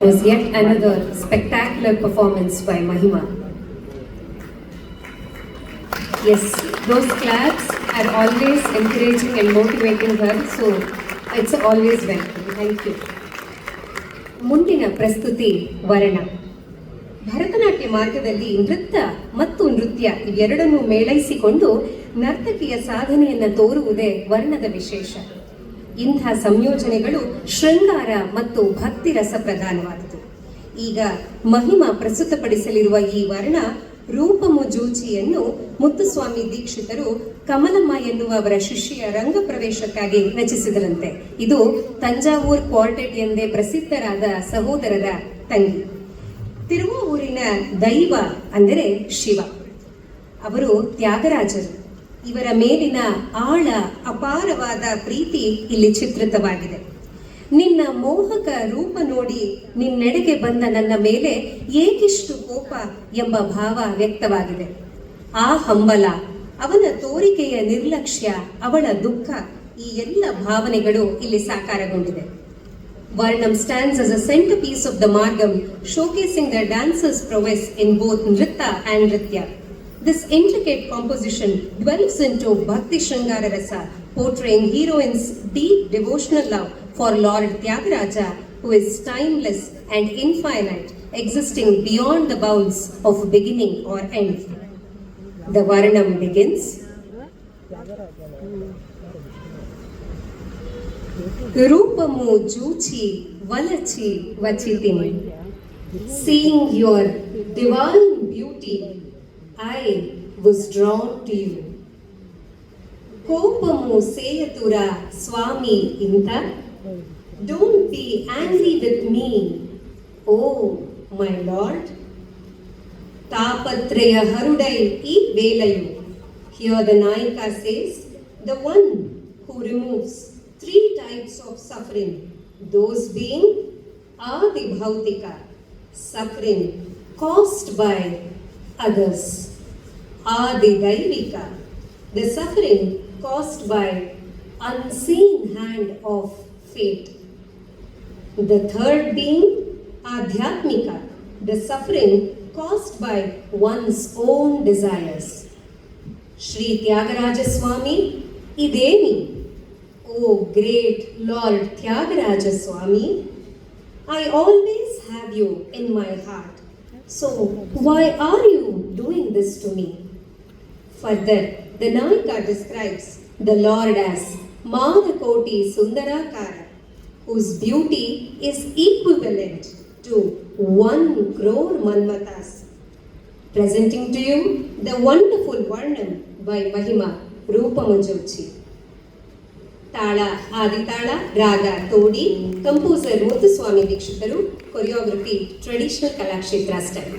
Was yet another spectacular performance by Mahima. Yes, those claps are always encouraging and motivating her, so it's always welcome. Thank you. ಮುಂದಿನ ಪ್ರಸ್ತುತಿ ವರ್ಣ. ಭರತನಾಟ್ಯ ಮಾರ್ಗದಲ್ಲಿ ನೃತ್ಯ ಮತ್ತು ನೃತ್ಯ ಇವೆರಡನ್ನೂ ಮೇಳೈಸಿಕೊಂಡು ನರ್ತಕಿಯ ಸಾಧನೆಯನ್ನು ತೋರುವುದೇ ವರ್ಣದ ವಿಶೇಷ. ಇಂಥ ಸಂಯೋಜನೆಗಳು ಶೃಂಗಾರ ಮತ್ತು ಭಕ್ತಿ ರಸ ಪ್ರಧಾನವಾದುದು. ಈಗ ಮಹಿಮಾ ಪ್ರಸ್ತುತಪಡಿಸಲಿರುವ ಈ ವರ್ಣ ರೂಪಮುಜೂಚಿಯನ್ನು ಮುತ್ತುಸ್ವಾಮಿ ದೀಕ್ಷಿತರು ಕಮಲಮ್ಮ ಎನ್ನುವ ಅವರ ಶಿಷ್ಯ ರಂಗ ಪ್ರವೇಶಕ್ಕಾಗಿ ರಚಿಸಿದರಂತೆ. ಇದು ತಂಜಾವೂರ್ ಕ್ವಾರ್ಟೆಟ್ ಎಂದೇ ಪ್ರಸಿದ್ಧರಾದ ಸಹೋದರರ ತಂಗಿ. ತಿರುವಾವೂರಿನ ದೈವ ಅಂದರೆ ಶಿವ, ಅವರು ತ್ಯಾಗರಾಜರು. ಇವರ ಮೇಲಿನ ಆಳ ಅಪಾರವಾದ ಪ್ರೀತಿ ಇಲ್ಲಿ ಚಿತ್ರಿತವಾಗಿದೆ. ನಿನ್ನ ಮೋಹಕ ರೂಪ ನೋಡಿ ನಿನ್ನೆಡೆಗೆ ಬಂದ ನನ್ನ ಮೇಲೆ ಏಕಿಷ್ಟು ಕೋಪ ಎಂಬ ಭಾವ ವ್ಯಕ್ತವಾಗಿದೆ. ಆ ಹಂಬಲ, ಅವನ ತೋರಿಕೆಯ ನಿರ್ಲಕ್ಷ್ಯ, ಅವಳ ದುಃಖ, ಈ ಎಲ್ಲ ಭಾವನೆಗಳು ಇಲ್ಲಿ ಸಾಕಾರಗೊಂಡಿದೆ. Varnam stands as a centerpiece of the Margam, showcasing the dancers' prowess in both Nritta and Nritya. This intricate composition dwells into Bhakti Shringara Rasa, portraying heroines' deep devotional love for Lord Tyagaraja, who is timeless and infinite, existing beyond the bounds of beginning or end. The Varnam begins. Rupamu joochi valachi vachitini. Seeing your divine beauty, I was drawn to you. Kopamu seyatura Swami inta. Don't be angry with me, oh my Lord. Tapatraya harudai ee velayu. Here the Nayika says, the one who removes 3 types of suffering, those being Adi Bhautika, suffering caused by others, Adi Daivika, the suffering caused by unseen hand of fate. The third being Adhyatmika, the suffering caused by one's own desires. Shri Tyagaraja Swami, ideni. Oh great Lord Tyagaraja Swami, I always have you in my heart. So why are you doing this to me? Further, the Nayika describes the Lord as Madakoti Sundarakara, whose beauty is equivalent to 1 crore Manmatas. Presenting to you the wonderful Varnam by Mahima Rupamujochi. ತಾಳ, Adi tala, raga, Todi, composer Muthuswami Dikshitar, choreography traditional Kalakshetra style.